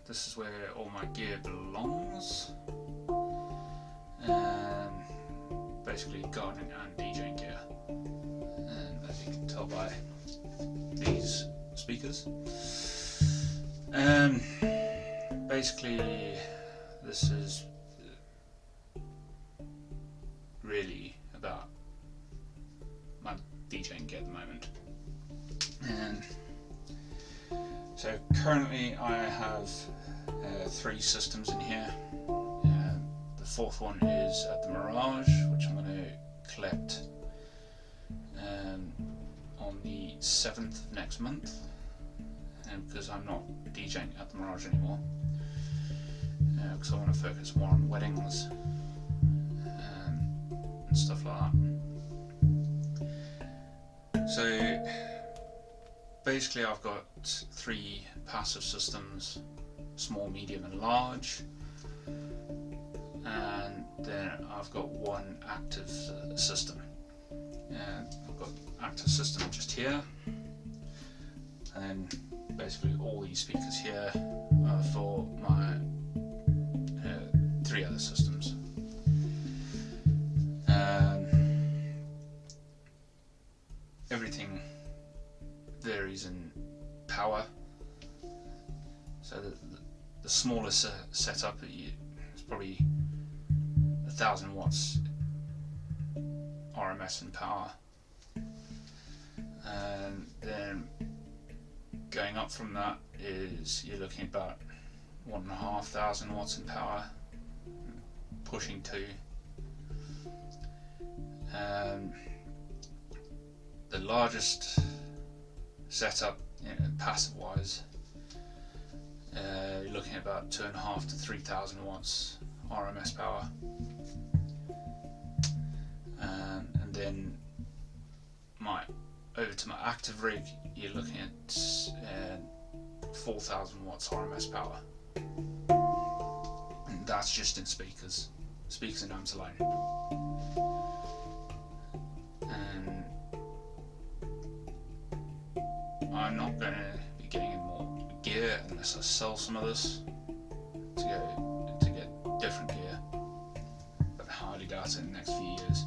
this is where all my gear belongs. And basically gardening and DJing gear. And as you can tell by these speakers. And basically this is really about my DJing gear at the moment. And so currently I have 3 systems in here. The fourth one is at the Mirage, which I'm going to collect on the 7th of next month, because I'm not DJing at the Mirage anymore, because I want to focus more on weddings and stuff like that. So basically I've got 3 passive systems, small, medium and large, and then I've got 1 active system. And I've got active system just here, and then basically all these speakers here are for my 3 other systems. Everything varies in power, so the smallest setup is probably 1000 watts RMS in power, and then going up from that is you're looking at about 1500 watts in power, pushing 2. The largest setup, passive wise, you're looking at about 2500 to 3000 watts RMS power, and then over to my active rig, you're looking at 4000 watts RMS power, and that's just in speakers and amps alone. And I'm not going to be getting any more gear unless I sell some of this to get different gear, but I highly doubt it in the next few years.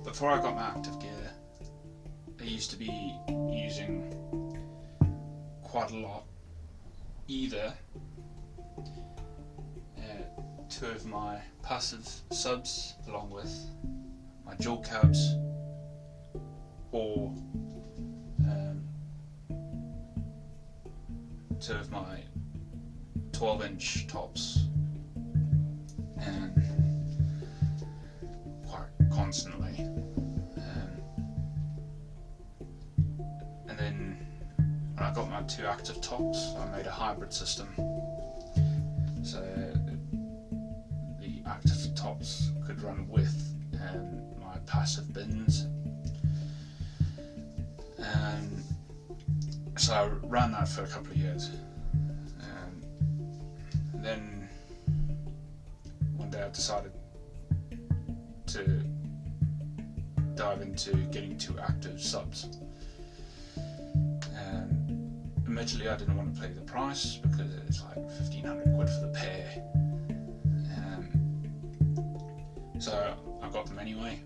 Before I got my active gear, I used to be using quite a lot either 2 of my passive subs along with my dual cabs, or 2 of my 12-inch tops, and quite constantly. And then when I got my 2 active tops, I made a hybrid system. So the active tops could run with my passive bins. So I ran that for a couple of years, and then one day I decided to dive into getting 2 active subs. Admittedly, I didn't want to pay the price because it's like 1500 quid for the pair, so I got them anyway.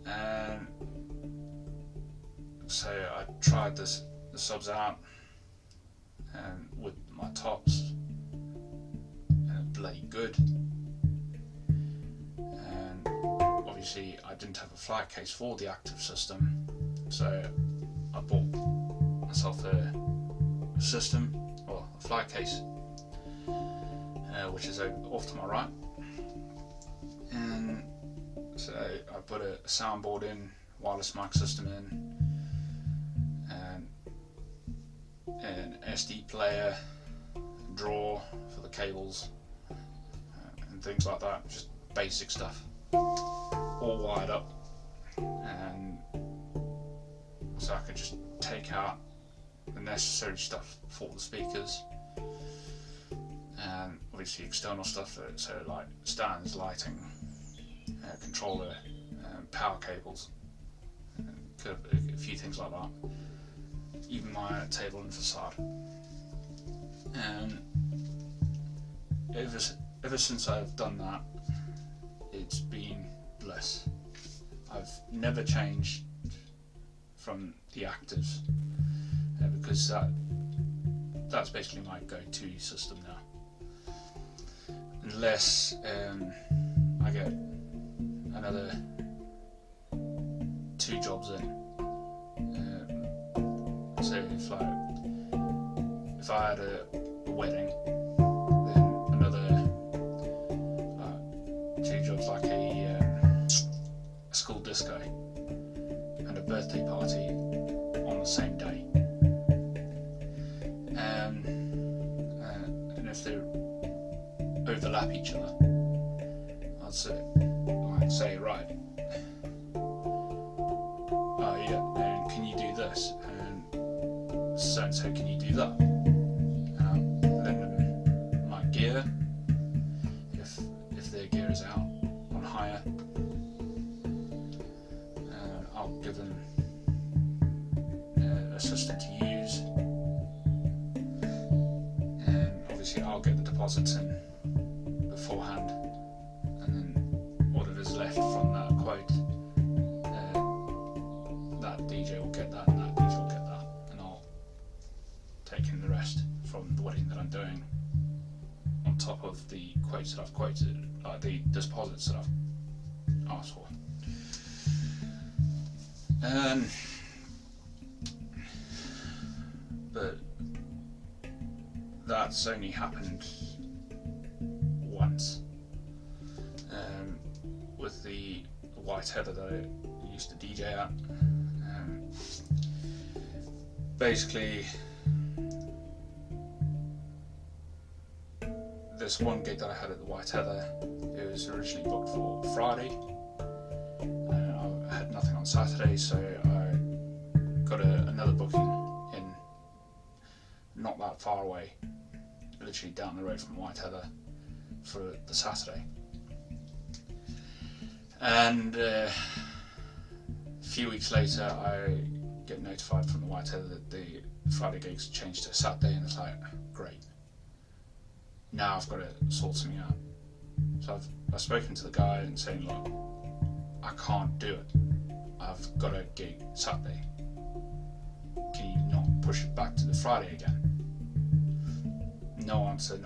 And so I tried the subs out with my tops, and it's bloody good. And obviously I didn't have a flight case for the active system, so I bought myself a system, or a flight case, which is off to my right. And so I put a soundboard in, wireless mic system in, and an SD player, drawer for the cables, and things like that, just basic stuff, all wired up. And so I could just take out the necessary stuff for the speakers, and obviously external stuff, so like stands, lighting, controller, power cables, a few things like that. Even my table and facade. And ever since I've done that, it's been bliss. I've never changed from the actives because that's basically my go-to system now. Unless I get another 2 jobs in. So if I had a wedding, then another 2 jobs, like a school disco and a birthday party on the same day. And if they overlap each other, I'd say right, oh yeah, and can you do this? And so can you do that? Lend them my gear if their gear is out on hire. I'll give them a system to use, and obviously I'll get the deposits in beforehand, and then whatever's left from that quote, that DJ will get that and that DJ will get that, and I'll take in the rest from the wedding that I'm doing on top of the quotes that I've quoted, the deposits that I've asked for. But that's only happened once with the White Heather that I used to DJ at. Basically, this one gig that I had at the White Heather, it was originally booked for Friday. I had nothing on Saturday, so I got another booking in not that far away, literally down the road from White Heather, for the Saturday. And a few weeks later I get notified from the White Heather that the Friday gigs changed to Saturday, and it's like, great, now I've got to sort something out. So I've spoken to the guy and saying, look, I can't do it, I've got a gig Saturday, can you not push it back to the Friday again? No answer,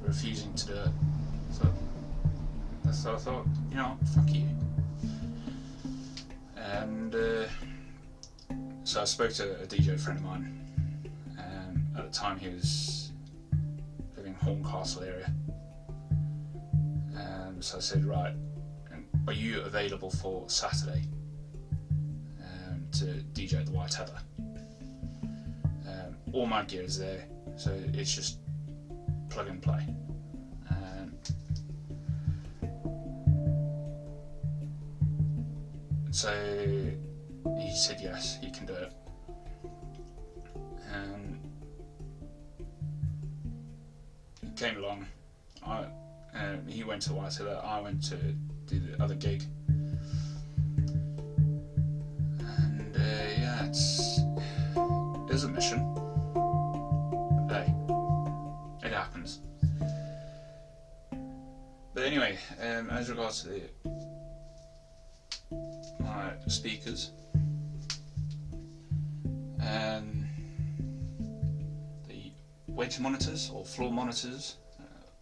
refusing to do it. So I thought, you know, fuck you. And so I spoke to a DJ friend of mine, and at the time he was living in Horncastle area. So I said, right, are you available for Saturday to DJ at the White Heather? All my gear is there, so it's just plug and play. So he said yes, he can do it. He came along. He went to the White Heather, I went to do the other gig. And yeah, it was a mission. But hey, it happens. But anyway, as regards to my speakers, the wedge monitors or floor monitors,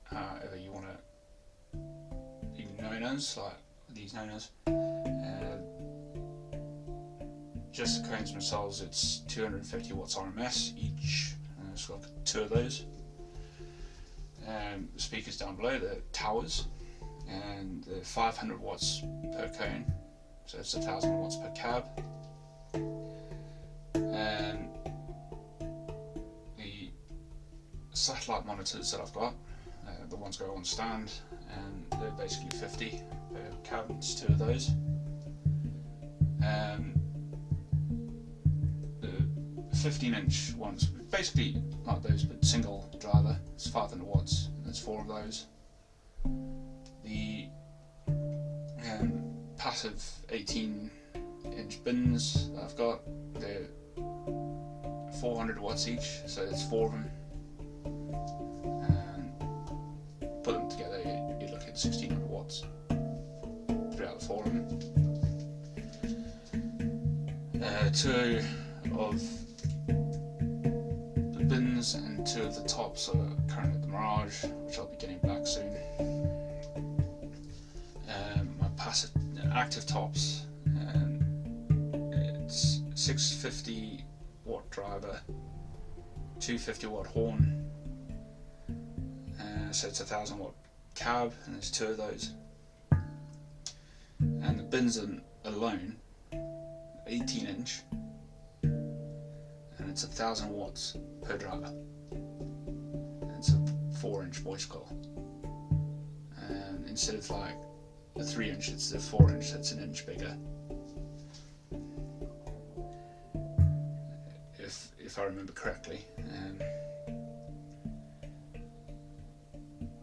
however you want to even known as, like these known as, just the cones themselves, it's 250 watts RMS each, and it's got 2 of those. Speakers down below, the towers, and the 500 watts per cone, so it's 1,000 watts per cab. And the satellite monitors that I've got, the ones go on stand, and they're basically 50 per cab, it's 2 of those. The 15-inch ones, basically like those but single driver, it's 500 watts, and there's 4 of those. The passive 18-inch inch bins that I've got. They're 400 watts each, so there's 4 of them. And put them together, you look at 1600 watts throughout the 4 of them. 2 of the bins and 2 of the tops are currently at the Mirage, which I'll be getting back soon. My passive active tops, it's 650 watt driver, 250 watt horn, so it's 1000 watt cab, and there's 2 of those. And the bins alone, 18 inch, and it's 1000 watts per driver, and it's a 4 inch voice coil. And instead of like the 3 inch, it's the 4 inch, that's an inch bigger. If I remember correctly.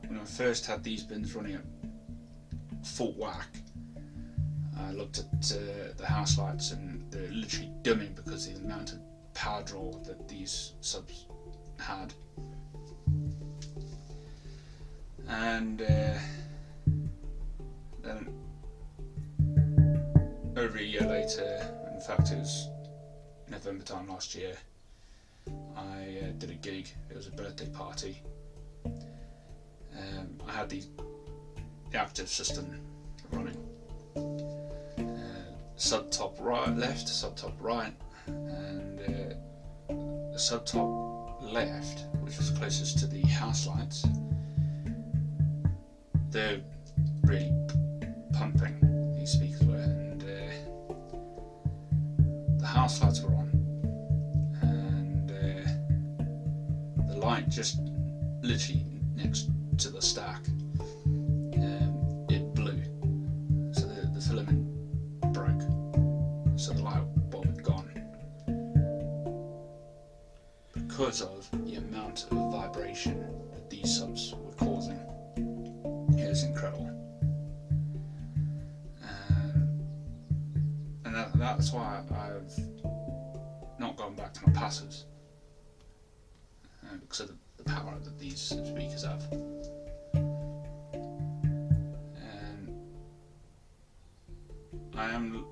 When I first had these bins running at full whack, I looked at the house lights and they're literally dimming because of the amount of power draw that these subs had. And then over a year later, in fact it was November time last year, I did a gig. It was a birthday party. I had the active system running, sub top right, left, sub top right, and the sub top left, which was closest to the house lights, they're really pumping, these speakers were, and the house lights were on, and the light just literally next to the stack, it blew, so the filament broke, so the light bulb had gone because of the amount of vibration that these subs were causing. It was incredible, and that's why I've not gone back to my passives, because of the power that these speakers have. And I am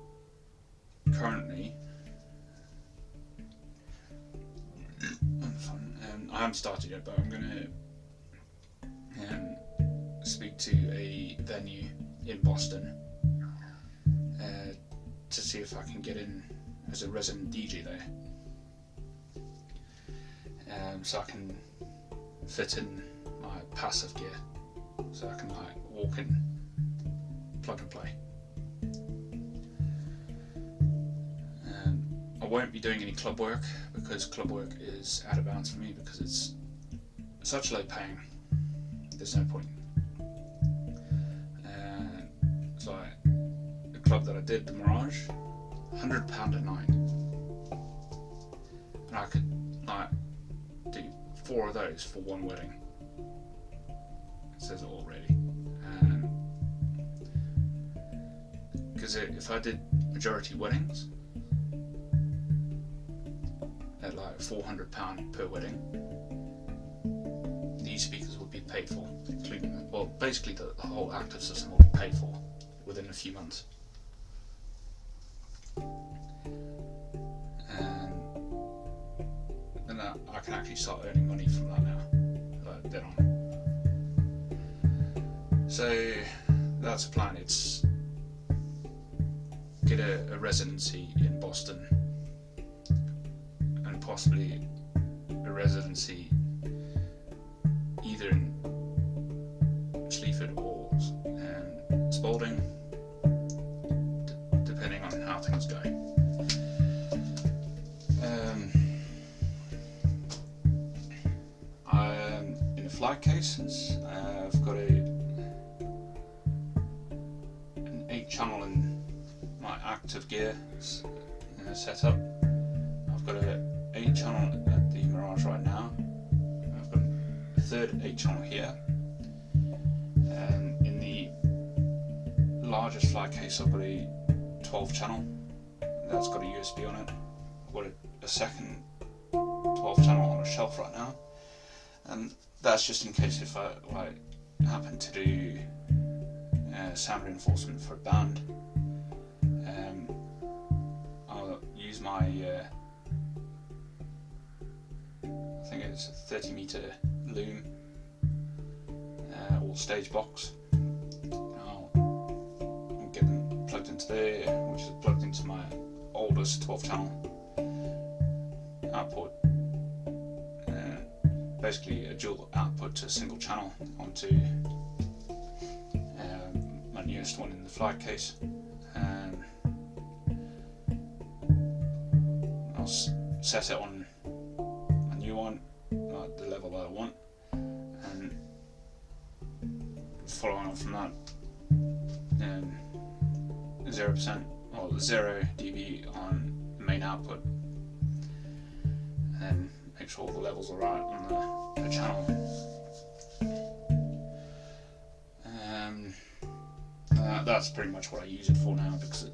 currently, I haven't started yet, but I'm going to speak to a venue in Boston to see if I can get in as a resident DJ there, so I can fit in my passive gear, so I can like walk in, plug and play. I won't be doing any club work because club work is out of bounds for me because it's such low paying. There's no point. So the club that I did, the Mirage, £100 a night, and I could like do 4 of those for one wedding. It says it already. Because if I did majority weddings at like £400 per wedding, these speakers would be paid for, including, well, basically the whole active system will be paid for within a few months. And I can actually start earning money from that now, like dead on. So that's the plan. It's get a residency in Boston, and possibly a residency either in Sleaford or Spalding, depending on how things go. In the flight cases, I've got an 8-channel in my active gear set up. I've got an 8-channel at the Mirage right now. I've got a third 8-channel here. In the largest flight case, I've got a 12-channel that's got a USB on it. I've got a second 12 channel on a shelf right now, and that's just in case if I happen to do sound reinforcement for a band. I'll use my I think it's a 30 meter loom or stage box. I'll get them plugged into there, which is plugged into my oldest 12 channel output. Basically a dual output to a single channel onto my newest one in the flight case. I'll set it on a new one, the level that I want, and following on from that, 0% or 0 dB on the main output, and then make sure all the levels are right on the channel. That's pretty much what I use it for now, because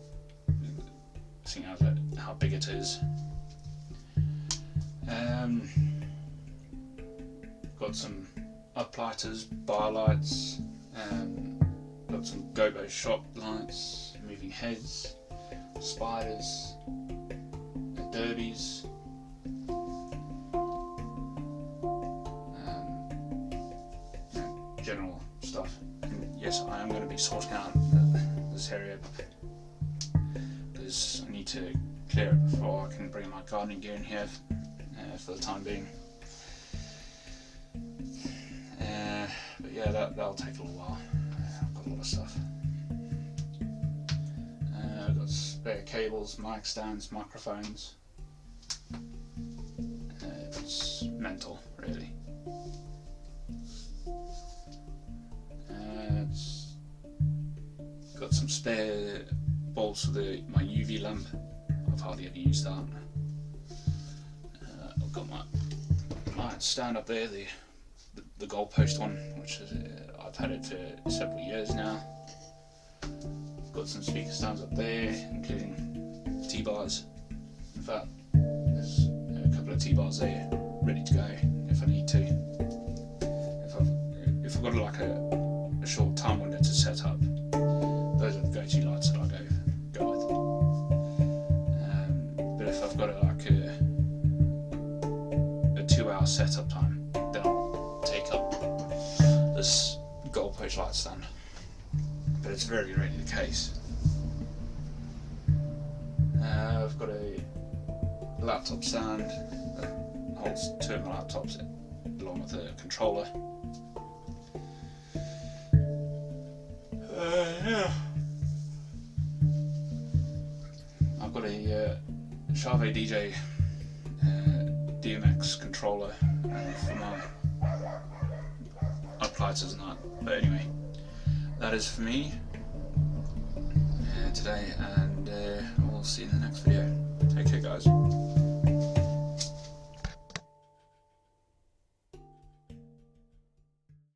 seeing how big it is. Got some uplighters, bar lights, got some gobo shop lights, moving heads, spiders, derbies, general stuff. And yes, I am going to be sorting out this area because I need to clear it before I can bring my gardening gear in here for the time being. But yeah, that'll take a little while. I've got a lot of stuff. I've got spare cables, mic stands, microphones. It's mental, really. It's got some spare bolts for my UV lamp. I've hardly ever used that. I've got my stand up there, the goalpost one, which is I've had it for several years now. Got some speaker stands up there, including T-bars. In fact, there's a couple of T-bars there ready to go if I need to. If I've got like a short time window to set up, those are the go-to lights that I go with. But if I've got like a 2-hour setup time, then I'll take up this goalpost light stand. But it's very rarely the case. I've got a laptop stand that holds 2 of my laptops along with a controller. Yeah. I've got a Charvet DJ DMX controller for my uplighters and that. But anyway, that is for me today, and we'll see you in the next video. Take care, guys.